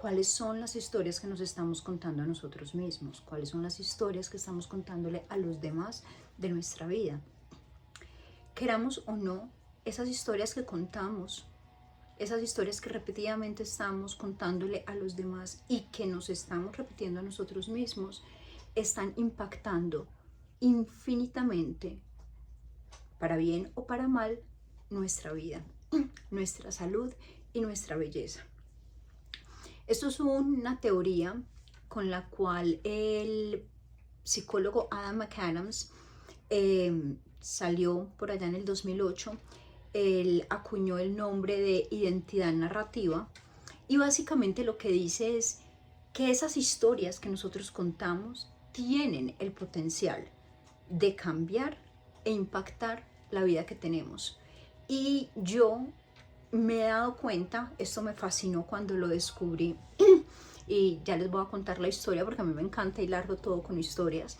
cuáles son las historias que nos estamos contando a nosotros mismos, cuáles son las historias que estamos contándole a los demás de nuestra vida. Queramos o no, esas historias que contamos, esas historias que repetidamente estamos contándole a los demás y que nos estamos repitiendo a nosotros mismos, están impactando infinitamente, para bien o para mal, nuestra vida, nuestra salud y nuestra belleza. Esto es una teoría con la cual el psicólogo Adam McAdams salió por allá en el 2008. Él acuñó el nombre de identidad narrativa y básicamente lo que dice es que esas historias que nosotros contamos tienen el potencial de cambiar e impactar la vida que tenemos. Y yo me he dado cuenta, esto me fascinó cuando lo descubrí, y ya les voy a contar la historia porque a mí me encanta hilarlo todo con historias,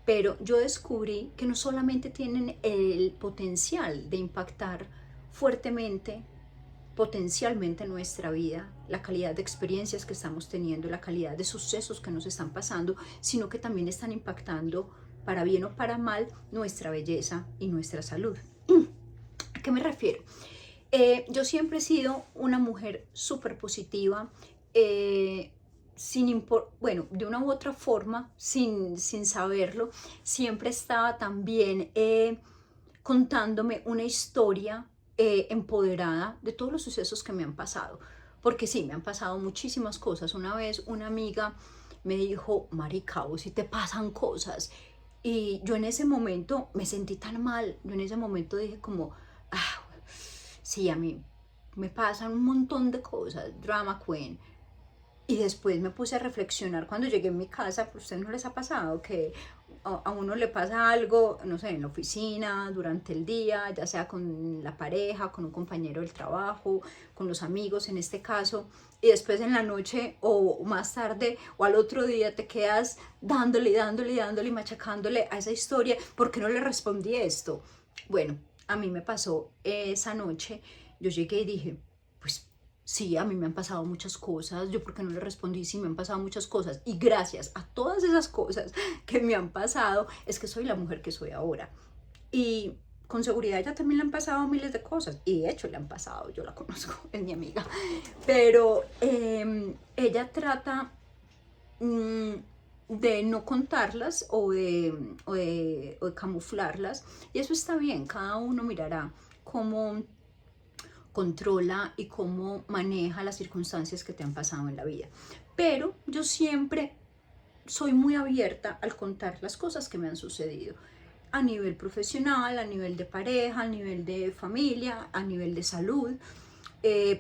pero yo descubrí que no solamente tienen el potencial de impactar fuertemente, potencialmente nuestra vida, la calidad de experiencias que estamos teniendo, la calidad de sucesos que nos están pasando, sino que también están impactando, para bien o para mal, nuestra belleza y nuestra salud. ¿A qué me refiero? Yo siempre he sido una mujer súper positiva, bueno, de una u otra forma, sin saberlo, siempre estaba también contándome una historia empoderada de todos los sucesos que me han pasado. Porque sí, me han pasado muchísimas cosas. Una vez una amiga me dijo, marica, vos si te pasan cosas. Y yo en ese momento me sentí tan mal. Yo en ese momento dije como, ah, sí, a mí me pasan un montón de cosas, drama queen. Y después me puse a reflexionar cuando llegué a mi casa. ¿Pues a ustedes no les ha pasado que a uno le pasa algo, no sé, en la oficina, durante el día, ya sea con la pareja, con un compañero del trabajo, con los amigos en este caso, y después en la noche o más tarde o al otro día te quedas dándole y machacándole a esa historia? ¿Por qué no le respondí esto? Bueno, a mí me pasó esa noche. Yo llegué y dije, pues sí, a mí me han pasado muchas cosas. Yo, ¿por qué no le respondí? Sí, me han pasado muchas cosas. Y gracias a todas esas cosas que me han pasado, es que soy la mujer que soy ahora. Y con seguridad ella también le han pasado miles de cosas. Y de hecho le han pasado, yo la conozco, es mi amiga. Pero ella trata de no contarlas o de camuflarlas. Y eso está bien, cada uno mirará cómo controla y cómo maneja las circunstancias que te han pasado en la vida. Pero yo siempre soy muy abierta al contar las cosas que me han sucedido a nivel profesional, a nivel de pareja, a nivel de familia, a nivel de salud,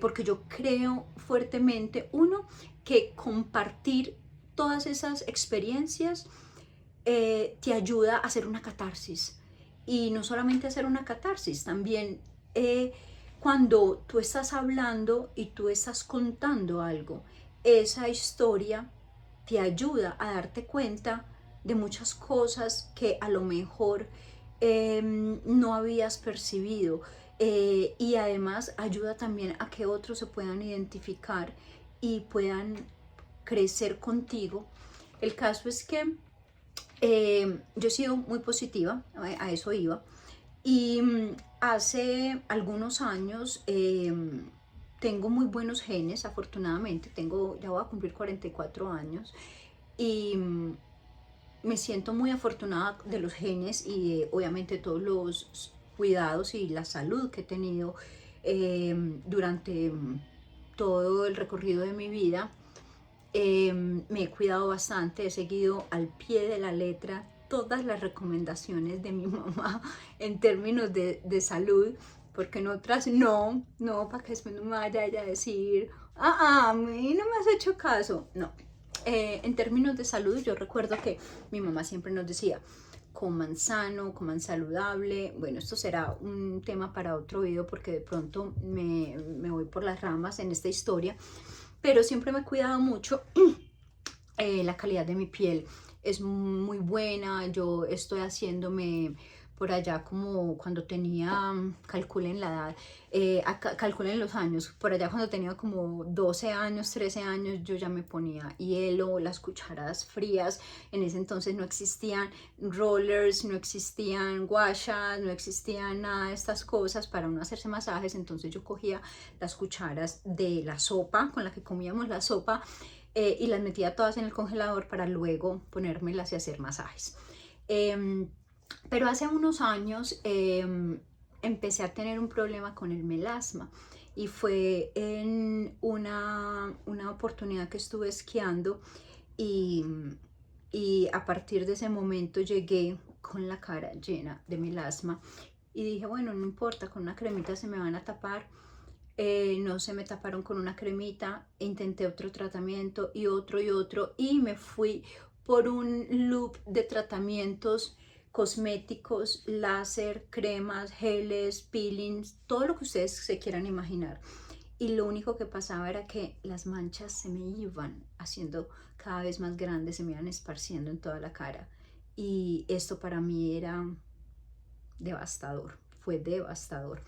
porque yo creo fuertemente, uno, que compartir todas esas experiencias te ayuda a hacer una catarsis. Y no solamente hacer una catarsis, también cuando tú estás hablando y tú estás contando algo, esa historia te ayuda a darte cuenta de muchas cosas que a lo mejor no habías percibido, y además ayuda también a que otros se puedan identificar y puedan crecer contigo. El caso es que yo he sido muy positiva, a eso iba, y hace algunos años tengo muy buenos genes, afortunadamente, ya voy a cumplir 44 años y me siento muy afortunada de los genes y de, obviamente, todos los cuidados y la salud que he tenido durante todo el recorrido de mi vida. Me he cuidado bastante, he seguido al pie de la letra todas las recomendaciones de mi mamá en términos de salud, porque en otras no, para que después no me vaya ella a decir, a mí no me has hecho caso, no. En términos de salud, yo recuerdo que mi mamá siempre nos decía, coman sano, coman saludable. Bueno, esto será un tema para otro video porque de pronto me voy por las ramas en esta historia, pero siempre me he cuidado mucho. La calidad de mi piel es muy buena. Yo estoy haciéndome por allá como cuando tenía, calculen la edad, calculen los años, por allá cuando tenía como 12 años, 13 años, yo ya me ponía hielo, las cucharadas frías. En ese entonces no existían rollers, no existían guachas, no existían nada de estas cosas para uno hacerse masajes. Entonces yo cogía las cucharas de la sopa con la que comíamos la sopa, y las metía todas en el congelador para luego ponérmelas y hacer masajes. Pero hace unos años empecé a tener un problema con el melasma, y fue en una oportunidad que estuve esquiando, y, y a partir de ese momento llegué con la cara llena de melasma y dije, bueno, no importa, con una cremita se me van a tapar. No se me taparon con una cremita, intenté otro tratamiento y otro, y me fui por un loop de tratamientos cosméticos, láser, cremas, geles, peelings, todo lo que ustedes se quieran imaginar. Y lo único que pasaba era que las manchas se me iban haciendo cada vez más grandes, se me iban esparciendo en toda la cara. Y esto para mí era devastador, fue devastador.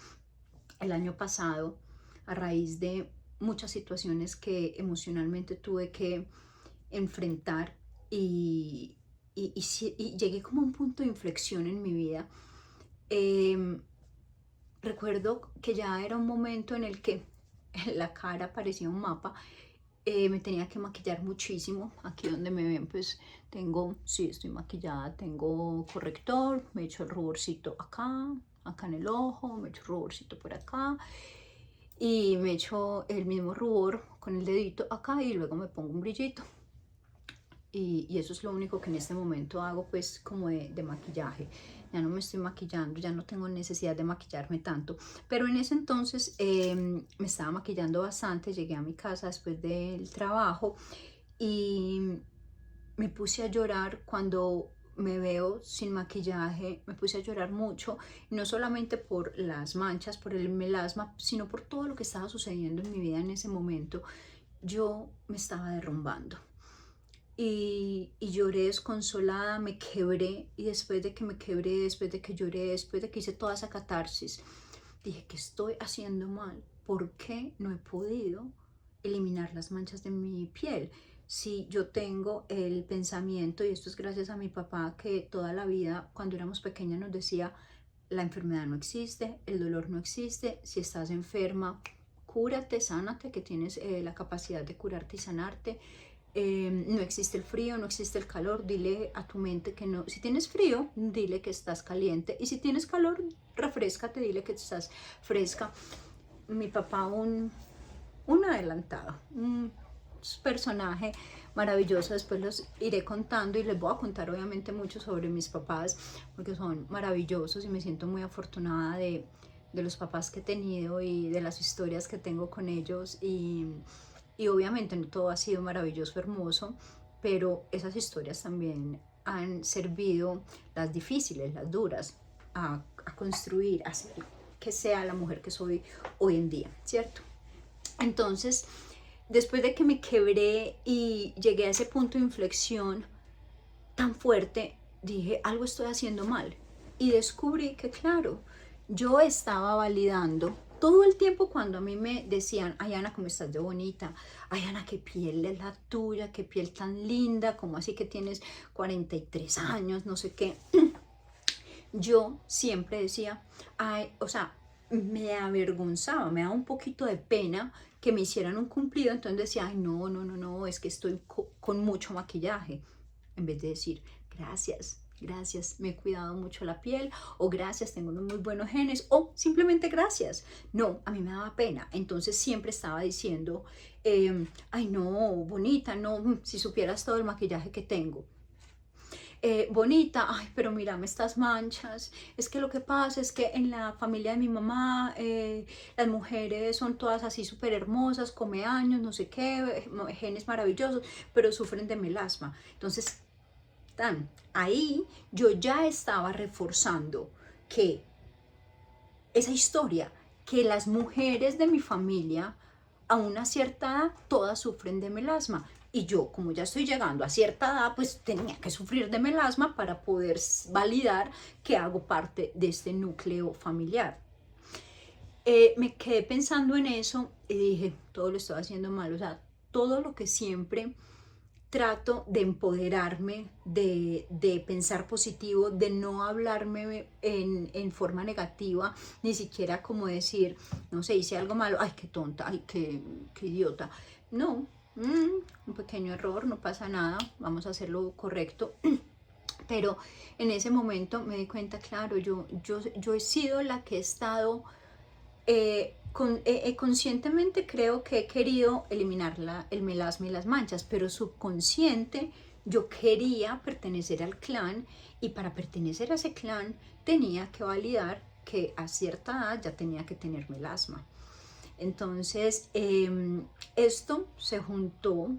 El año pasado, a raíz de muchas situaciones que emocionalmente tuve que enfrentar, y llegué como a un punto de inflexión en mi vida. Recuerdo que ya era un momento en el que la cara parecía un mapa. Me tenía que maquillar muchísimo. Aquí donde me ven, pues tengo, sí, estoy maquillada, tengo corrector, me echo el ruborcito acá, acá en el ojo, me echo ruborcito por acá, y me echo el mismo rubor con el dedito acá, y luego me pongo un brillito. Y eso es lo único que en este momento hago, pues como de maquillaje. Ya no me estoy maquillando, ya no tengo necesidad de maquillarme tanto, pero en ese entonces me estaba maquillando bastante. Llegué a mi casa después del trabajo y me puse a llorar cuando me veo sin maquillaje. Me puse a llorar mucho, no solamente por las manchas, por el melasma, sino por todo lo que estaba sucediendo en mi vida en ese momento. Yo me estaba derrumbando. Y lloré desconsolada, me quebré, y después de que me quebré, después de que lloré, después de que hice toda esa catarsis, dije, ¿qué estoy haciendo mal? ¿Por qué no he podido eliminar las manchas de mi piel? Si yo tengo el pensamiento, y esto es gracias a mi papá, que toda la vida cuando éramos pequeñas nos decía, la enfermedad no existe, el dolor no existe, si estás enferma, cúrate, sánate, que tienes la capacidad de curarte y sanarte. No existe el frío, no existe el calor. Dile a tu mente que no. Si tienes frío, dile que estás caliente, y si tienes calor, refréscate, dile que estás fresca. Mi papá, un adelantado, un personaje maravilloso. Después los iré contando, y les voy a contar obviamente mucho sobre mis papás, porque son maravillosos y me siento muy afortunada de los papás que he tenido y de las historias que tengo con ellos. Y obviamente no todo ha sido maravilloso, hermoso, pero esas historias también han servido, las difíciles, las duras, a construir, a hacer que sea la mujer que soy hoy en día, ¿cierto? Entonces, después de que me quebré y llegué a ese punto de inflexión tan fuerte, dije, algo estoy haciendo mal. Y descubrí que, claro, yo estaba validando todo el tiempo cuando a mí me decían, ay Ana, ¿cómo estás de bonita? Ay Ana, qué piel es la tuya, qué piel tan linda, ¿cómo así que tienes 43 años, no sé qué? Yo siempre decía, ay, o sea, me avergonzaba, me daba un poquito de pena que me hicieran un cumplido. Entonces decía, ay, no, no, no, no, es que estoy con mucho maquillaje, en vez de decir, gracias, gracias, me he cuidado mucho la piel, o gracias, tengo unos muy buenos genes, o simplemente gracias. No, a mí me daba pena. Entonces siempre estaba diciendo, ay, no, bonita, no, si supieras todo el maquillaje que tengo. Bonita, ay, pero mírame estas manchas. Es que lo que pasa es que en la familia de mi mamá, las mujeres son todas así súper hermosas, come años, no sé qué, genes maravillosos, pero sufren de melasma. Entonces, ahí yo ya estaba reforzando que esa historia, que las mujeres de mi familia a una cierta edad todas sufren de melasma. Y yo, como ya estoy llegando a cierta edad, pues tenía que sufrir de melasma para poder validar que hago parte de este núcleo familiar. Me quedé pensando en eso y dije, todo lo estoy haciendo mal, o sea, todo lo que siempre trato de empoderarme, de pensar positivo, de no hablarme en forma negativa, ni siquiera como decir, no sé, hice algo malo, ay, qué tonta, ay, qué idiota. No, un pequeño error, no pasa nada, vamos a hacerlo correcto. Pero en ese momento me di cuenta, claro, yo he sido la que he estado conscientemente creo que he querido eliminar el melasma y las manchas, pero subconsciente yo quería pertenecer al clan y para pertenecer a ese clan tenía que validar que a cierta edad ya tenía que tener melasma. Entonces esto se juntó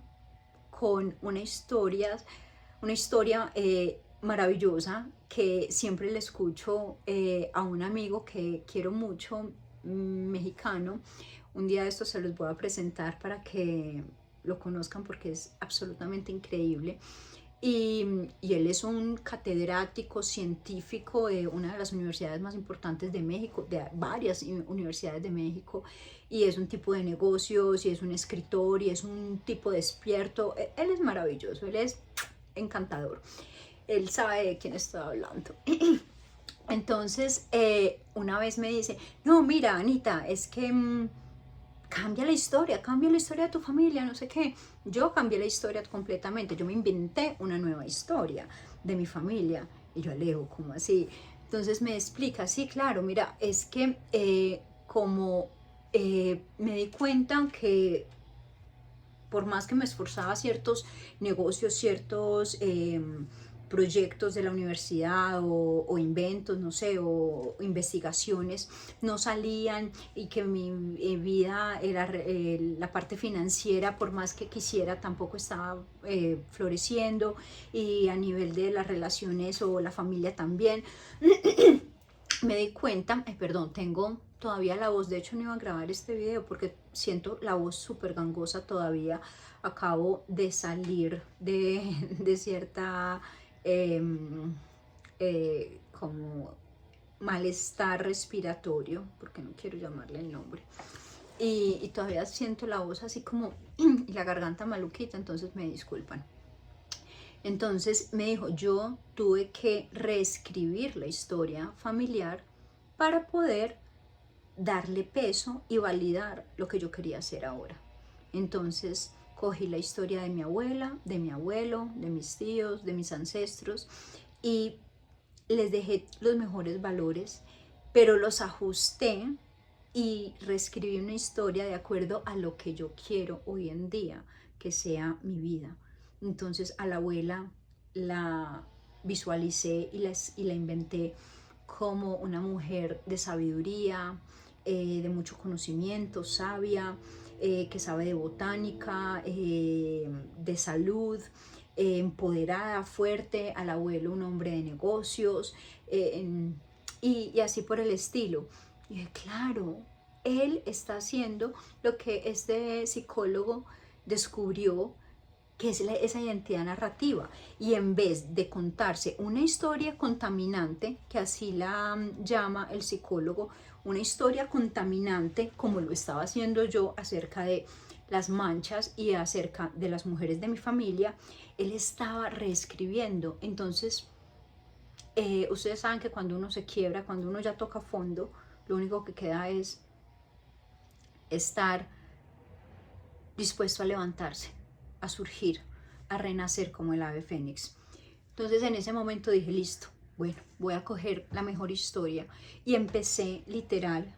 con una historia maravillosa que siempre le escucho a un amigo que quiero mucho, mexicano. Un día de estos se los voy a presentar para que lo conozcan porque es absolutamente increíble. Y él es un catedrático científico de una de las universidades más importantes de México, de varias universidades de México, y es un tipo de negocios, y es un escritor, y es un tipo despierto. Él es maravilloso, él es encantador, él sabe de quién estoy hablando. Entonces, una vez me dice, no, mira, Anita, es que cambia la historia de tu familia, no sé qué. Yo cambié la historia completamente, yo me inventé una nueva historia de mi familia. Y yo le digo, ¿cómo así? Entonces me explica, sí, claro, mira, es que como me di cuenta que por más que me esforzaba ciertos negocios, ciertos proyectos de la universidad o inventos, no sé, o investigaciones, no salían y que mi vida era la parte financiera, por más que quisiera, tampoco estaba floreciendo y a nivel de las relaciones o la familia también. Me di cuenta, perdón, tengo todavía la voz, de hecho no iba a grabar este video porque siento la voz súper gangosa todavía, acabo de salir de cierta como malestar respiratorio, porque no quiero llamarle el nombre, y todavía siento la voz así como y la garganta maluquita, entonces me disculpan. Entonces me dijo, yo tuve que reescribir la historia familiar para poder darle peso y validar lo que yo quería hacer ahora. Entonces cogí la historia de mi abuela, de mi abuelo, de mis tíos, de mis ancestros y les dejé los mejores valores, pero los ajusté y reescribí una historia de acuerdo a lo que yo quiero hoy en día que sea mi vida. Entonces a la abuela la visualicé y la inventé como una mujer de sabiduría, de mucho conocimiento, sabia, que sabe de botánica, de salud, empoderada, fuerte, al abuelo un hombre de negocios, y así por el estilo. Y dije, claro, él está haciendo lo que este psicólogo descubrió, que es esa identidad narrativa, y en vez de contarse una historia contaminante, que así la llama el psicólogo, una historia contaminante como lo estaba haciendo yo acerca de las manchas y acerca de las mujeres de mi familia, él estaba reescribiendo. Entonces ustedes saben que cuando uno se quiebra, cuando uno ya toca fondo, lo único que queda es estar dispuesto a levantarse, a surgir, a renacer como el ave fénix. Entonces en ese momento dije, listo, bueno, voy a coger la mejor historia, y empecé literal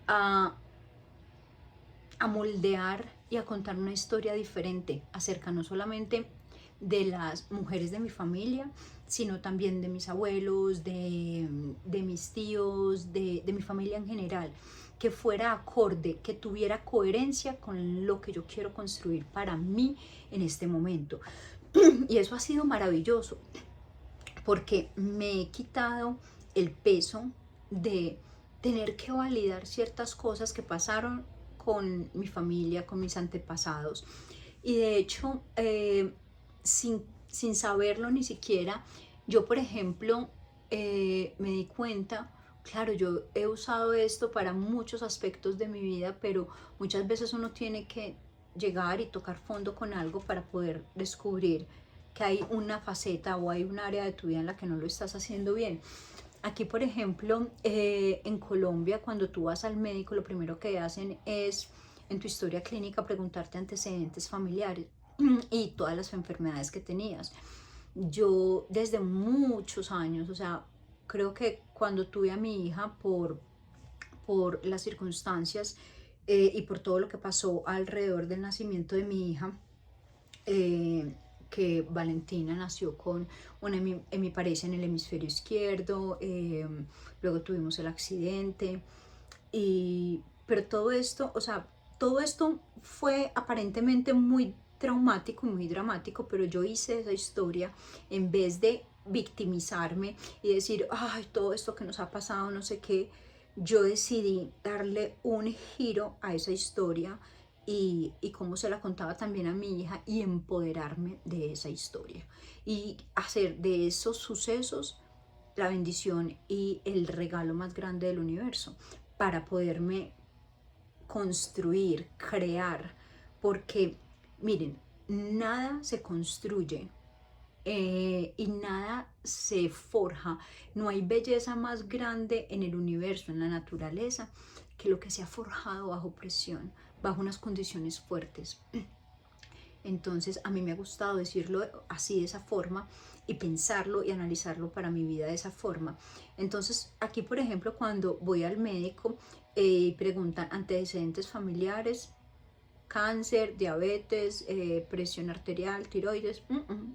a, a moldear y a contar una historia diferente acerca no solamente de las mujeres de mi familia, sino también de mis abuelos, de mis tíos, de mi familia en general, que fuera acorde, que tuviera coherencia con lo que yo quiero construir para mí en este momento. Y eso ha sido maravilloso, porque me he quitado el peso de tener que validar ciertas cosas que pasaron con mi familia, con mis antepasados, Y de hecho, sin saberlo ni siquiera, yo por ejemplo me di cuenta, claro, yo he usado esto para muchos aspectos de mi vida, pero muchas veces uno tiene que llegar y tocar fondo con algo para poder descubrir que hay una faceta o hay un área de tu vida en la que no lo estás haciendo bien. Aquí, por ejemplo, en Colombia, cuando tú vas al médico, lo primero que hacen es, en tu historia clínica, preguntarte antecedentes familiares y todas las enfermedades que tenías. Yo desde muchos años, o sea, creo que cuando tuve a mi hija por las circunstancias y por todo lo que pasó alrededor del nacimiento de mi hija, que Valentina nació con una hemiparesia en el hemisferio izquierdo, luego tuvimos el accidente, pero todo esto, o sea, todo esto fue aparentemente muy traumático y muy dramático, pero yo hice esa historia en vez de victimizarme y decir, ay, todo esto que nos ha pasado, no sé qué, yo decidí darle un giro a esa historia y cómo se la contaba también a mi hija y empoderarme de esa historia y hacer de esos sucesos la bendición y el regalo más grande del universo para poderme construir, crear, porque miren, nada se construye y nada se forja. No hay belleza más grande en el universo, en la naturaleza, que lo que se ha forjado bajo presión, bajo unas condiciones fuertes. Entonces a mí me ha gustado decirlo así, de esa forma, y pensarlo y analizarlo para mi vida de esa forma. Entonces aquí, por ejemplo, cuando voy al médico y preguntan antecedentes familiares, cáncer, diabetes, presión arterial, tiroides,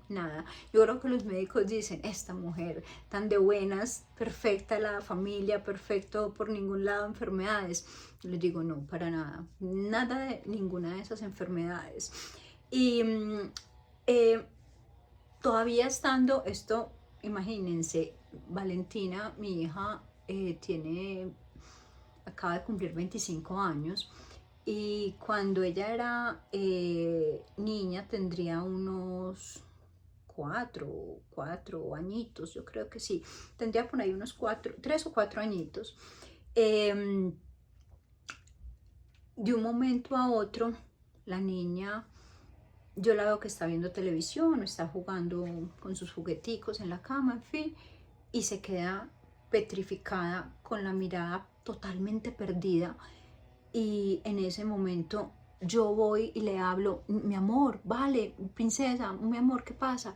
nada. Yo creo que los médicos dicen, esta mujer tan de buenas, perfecta la familia, perfecto por ningún lado, enfermedades. Les digo, no, para nada, nada de ninguna de esas enfermedades. Y eh, todavía estando esto, imagínense, Valentina, mi hija, acaba de cumplir 25 años y cuando ella era niña tendría unos cuatro añitos, yo creo que sí, tendría por ahí unos 3 o 4 añitos. De un momento a otro, la niña, yo la veo que está viendo televisión o está jugando con sus jugueticos en la cama, en fin, y se queda petrificada con la mirada totalmente perdida. Y en ese momento yo voy y le hablo, mi amor, vale, princesa, mi amor, ¿qué pasa?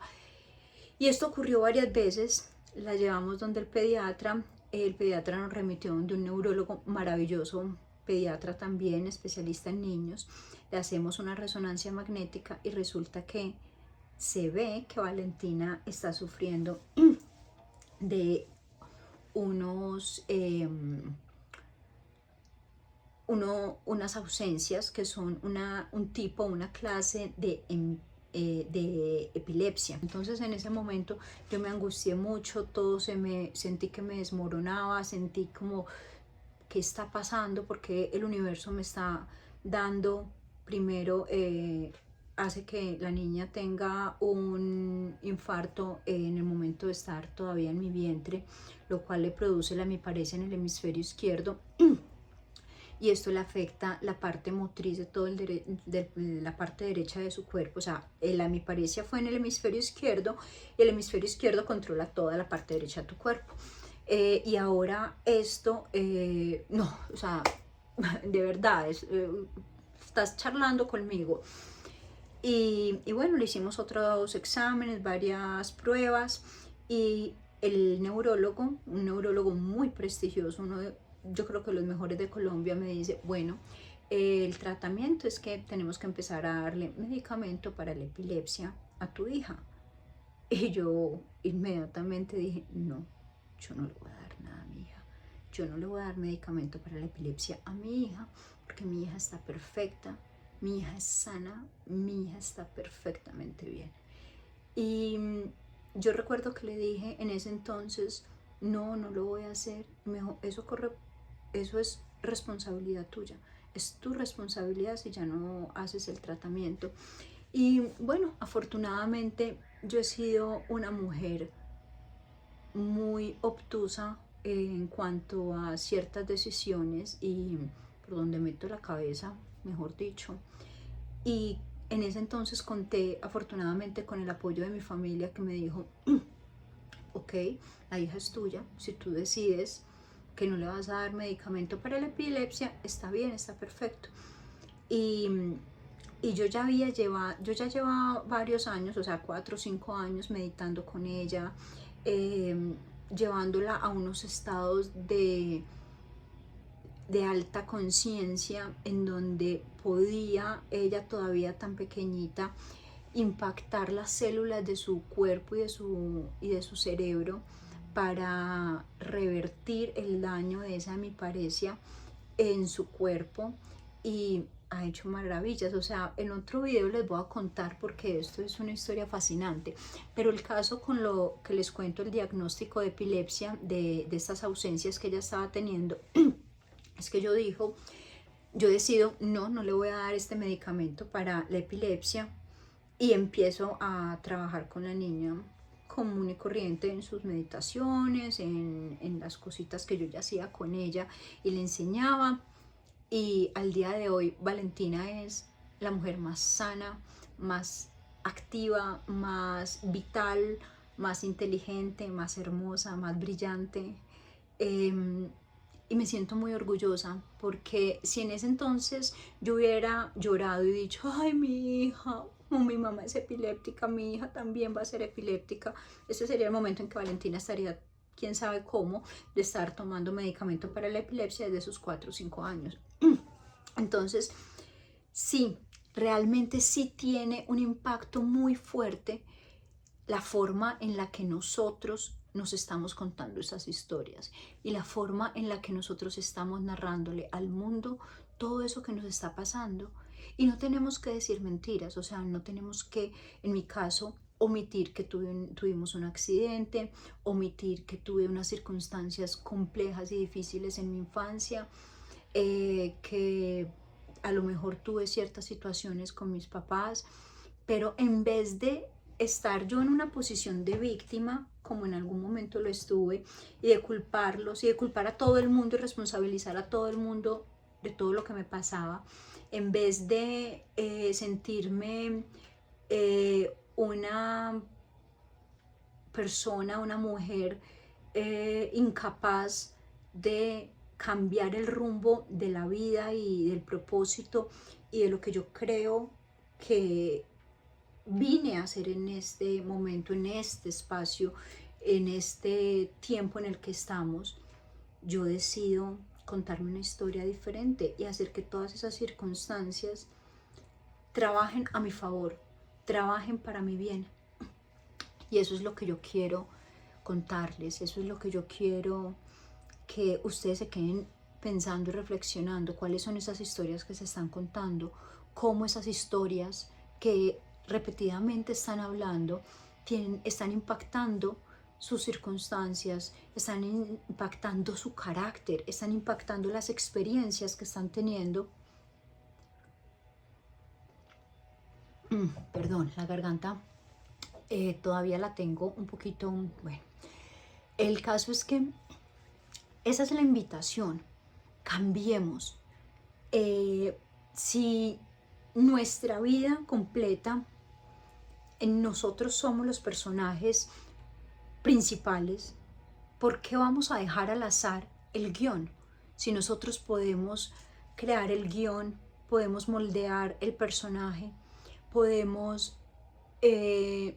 Y esto ocurrió varias veces, la llevamos donde el pediatra nos remitió donde un neurólogo maravilloso, pediatra también, especialista en niños, le hacemos una resonancia magnética y resulta que se ve que Valentina está sufriendo de unos... unas ausencias que son una clase de epilepsia. Entonces en ese momento yo me angustié mucho, sentí que me desmoronaba, sentí como, ¿qué está pasando? Porque el universo me está dando primero, hace que la niña tenga un infarto en el momento de estar todavía en mi vientre, lo cual le produce la hemiparesia en el hemisferio izquierdo y esto le afecta la parte motriz de la parte derecha de su cuerpo. O sea, la hemiparesia fue en el hemisferio izquierdo y el hemisferio izquierdo controla toda la parte derecha de tu cuerpo. Y ahora esto, no, o sea, de verdad, estás charlando conmigo. Y bueno, le hicimos otros exámenes, varias pruebas y el neurólogo, un neurólogo muy prestigioso, yo creo que los mejores de Colombia, me dice, bueno, el tratamiento es que tenemos que empezar a darle medicamento para la epilepsia a tu hija. Y yo inmediatamente dije, no, yo no le voy a dar nada a mi hija. Yo no le voy a dar medicamento para la epilepsia a mi hija porque mi hija está perfecta, mi hija es sana, mi hija está perfectamente bien. Y yo recuerdo que le dije en ese entonces, no, no lo voy a hacer. Y me dijo, eso es responsabilidad tuya, es tu responsabilidad si ya no haces el tratamiento. Y bueno, afortunadamente yo he sido una mujer muy obtusa en cuanto a ciertas decisiones y por donde meto la cabeza, mejor dicho. Y en ese entonces conté afortunadamente con el apoyo de mi familia, que me dijo, ok, la hija es tuya, si tú decides que no le vas a dar medicamento para la epilepsia, está bien, está perfecto. Y, y yo ya llevaba varios años, o sea, 4 o 5 años meditando con ella, eh, llevándola a unos estados de alta conciencia en donde podía ella, todavía tan pequeñita, impactar las células de su cuerpo y de su cerebro para revertir el daño de esa hemiparesia en su cuerpo, y ha hecho maravillas. O sea, en otro video les voy a contar porque esto es una historia fascinante, pero el caso con lo que les cuento, el diagnóstico de epilepsia, de estas ausencias que ella estaba teniendo, es que yo decido, no le voy a dar este medicamento para la epilepsia, y empiezo a trabajar con la niña común y corriente en sus meditaciones, en las cositas que yo ya hacía con ella y le enseñaba. Y al día de hoy Valentina es la mujer más sana, más activa, más vital, más inteligente, más hermosa, más brillante. Y me siento muy orgullosa, porque si en ese entonces yo hubiera llorado y dicho, ay, mi hija, o mi mamá es epiléptica, mi hija también va a ser epiléptica, ese sería el momento en que Valentina estaría, quién sabe cómo, de estar tomando medicamento para la epilepsia desde sus 4 o 5 años. Entonces, sí, realmente sí tiene un impacto muy fuerte la forma en la que nosotros nos estamos contando esas historias y la forma en la que nosotros estamos narrándole al mundo todo eso que nos está pasando. Y no tenemos que decir mentiras, o sea, no tenemos que, en mi caso, omitir que tuvimos un accidente, omitir que tuve unas circunstancias complejas y difíciles en mi infancia, que a lo mejor tuve ciertas situaciones con mis papás, pero en vez de estar yo en una posición de víctima, como en algún momento lo estuve, y de culparlos y de culpar a todo el mundo y responsabilizar a todo el mundo de todo lo que me pasaba, en vez de sentirme una persona, una mujer incapaz de cambiar el rumbo de la vida y del propósito y de lo que yo creo que vine a hacer en este momento, en este espacio, en este tiempo en el que estamos, yo decido contarme una historia diferente y hacer que todas esas circunstancias trabajen a mi favor, trabajen para mi bien. Y eso es lo que yo quiero contarles, eso es lo que yo quiero que ustedes se queden pensando y reflexionando, cuáles son esas historias que se están contando, cómo esas historias que repetidamente están hablando están impactando sus circunstancias, están impactando su carácter, están impactando las experiencias que están teniendo. Perdón, la garganta todavía la tengo un poquito, bueno. El caso es que esa es la invitación, cambiemos. Si nuestra vida completa, en nosotros somos los personajes principales, ¿por qué vamos a dejar al azar el guión? Si nosotros podemos crear el guión, podemos moldear el personaje, podemos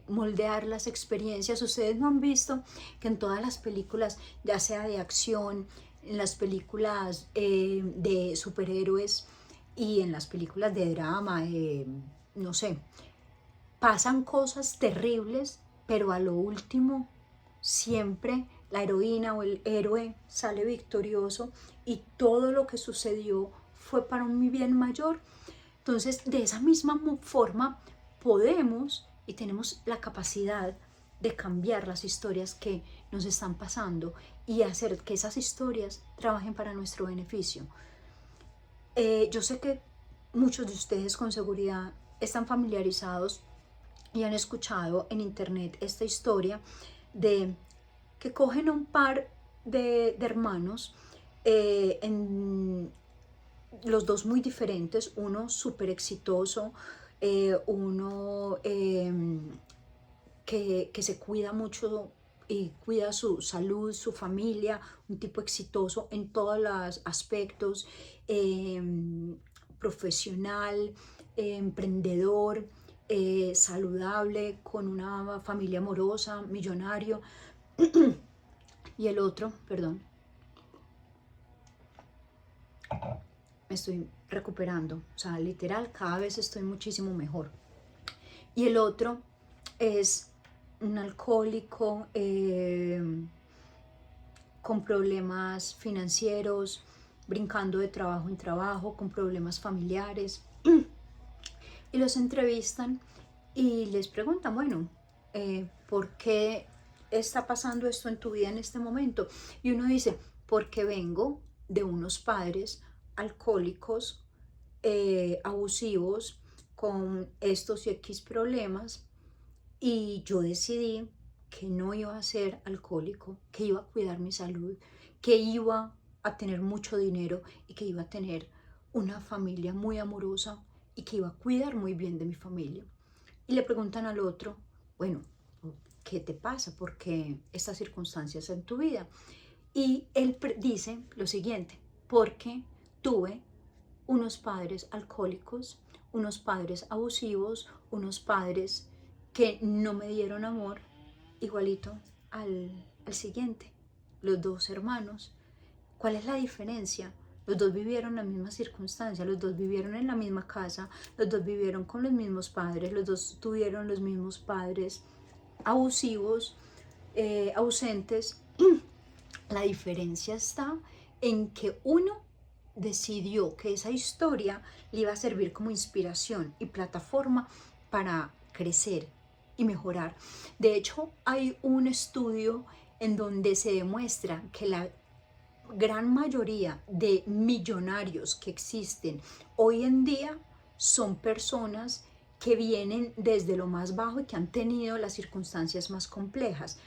moldear las experiencias. Ustedes no han visto que en todas las películas, ya sea de acción, en las películas de superhéroes y en las películas de drama, no sé, pasan cosas terribles, pero a lo último siempre la heroína o el héroe sale victorioso y todo lo que sucedió fue para un bien mayor? Entonces, de esa misma forma podemos y tenemos la capacidad de cambiar las historias que nos están pasando y hacer que esas historias trabajen para nuestro beneficio. Yo sé que muchos de ustedes con seguridad están familiarizados y han escuchado en internet esta historia de que cogen a un par de hermanos, los dos muy diferentes, uno súper exitoso, uno que se cuida mucho y cuida su salud, su familia, un tipo exitoso en todos los aspectos, profesional, emprendedor, saludable, con una familia amorosa, millonario. Y el otro, perdón, me estoy recuperando, o sea, literal, cada vez estoy muchísimo mejor. Y el otro es un alcohólico, con problemas financieros, brincando de trabajo en trabajo, con problemas familiares. Y los entrevistan y les preguntan, bueno, ¿por qué está pasando esto en tu vida en este momento? Y uno dice, porque vengo de unos padres alcohólicos, abusivos, con estos y X problemas, y yo decidí que no iba a ser alcohólico, que iba a cuidar mi salud, que iba a tener mucho dinero y que iba a tener una familia muy amorosa y que iba a cuidar muy bien de mi familia. Y le preguntan al otro, bueno, ¿qué te pasa? ¿Por qué estas circunstancias en tu vida? Y él dice lo siguiente, porque tuve unos padres alcohólicos, unos padres abusivos, unos padres que no me dieron amor, igualito al siguiente, los dos hermanos. ¿Cuál es la diferencia? Los dos vivieron las mismas circunstancias, los dos vivieron en la misma casa, los dos vivieron con los mismos padres, los dos tuvieron los mismos padres abusivos, ausentes. La diferencia está en que uno decidió que esa historia le iba a servir como inspiración y plataforma para crecer y mejorar. De hecho, hay un estudio en donde se demuestra que la gran mayoría de millonarios que existen hoy en día son personas que vienen desde lo más bajo y que han tenido las circunstancias más complejas,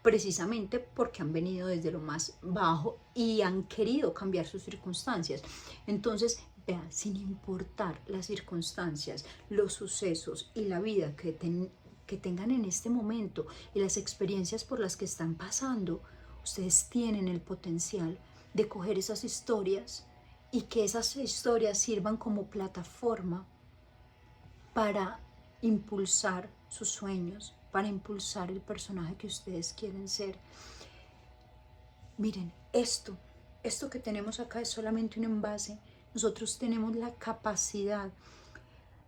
precisamente porque han venido desde lo más bajo y han querido cambiar sus circunstancias. Entonces, vean, sin importar las circunstancias, los sucesos y la vida que tengan en este momento y las experiencias por las que están pasando, ustedes tienen el potencial de coger esas historias y que esas historias sirvan como plataforma para impulsar sus sueños, para impulsar el personaje que ustedes quieren ser. Miren, esto que tenemos acá es solamente un envase. Nosotros tenemos la capacidad,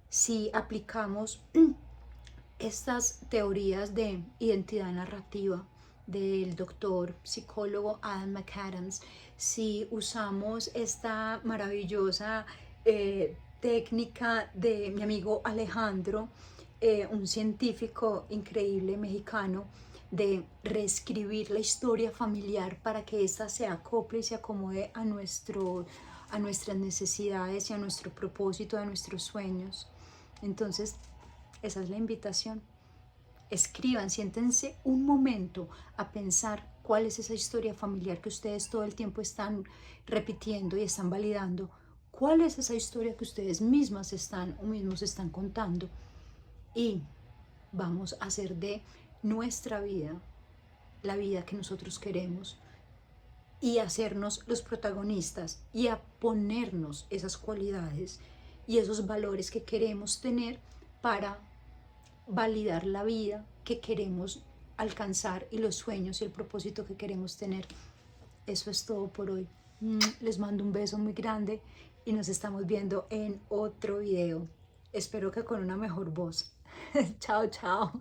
si aplicamos estas teorías de identidad narrativa del doctor psicólogo Adam McAdams, si usamos esta maravillosa técnica de mi amigo Alejandro, un científico increíble mexicano, de reescribir la historia familiar para que ésta se acople y se acomode a nuestras necesidades y a nuestro propósito, a nuestros sueños. Entonces, esa es la invitación. Escriban, siéntense un momento a pensar cuál es esa historia familiar que ustedes todo el tiempo están repitiendo y están validando. ¿Cuál es esa historia que ustedes mismos están contando? Y vamos a hacer de nuestra vida la vida que nosotros queremos y hacernos los protagonistas y a ponernos esas cualidades y esos valores que queremos tener para validar la vida que queremos alcanzar y los sueños y el propósito que queremos tener. Eso es todo por hoy. Les mando un beso muy grande y nos estamos viendo en otro video. Espero que con una mejor voz. Chao, chao.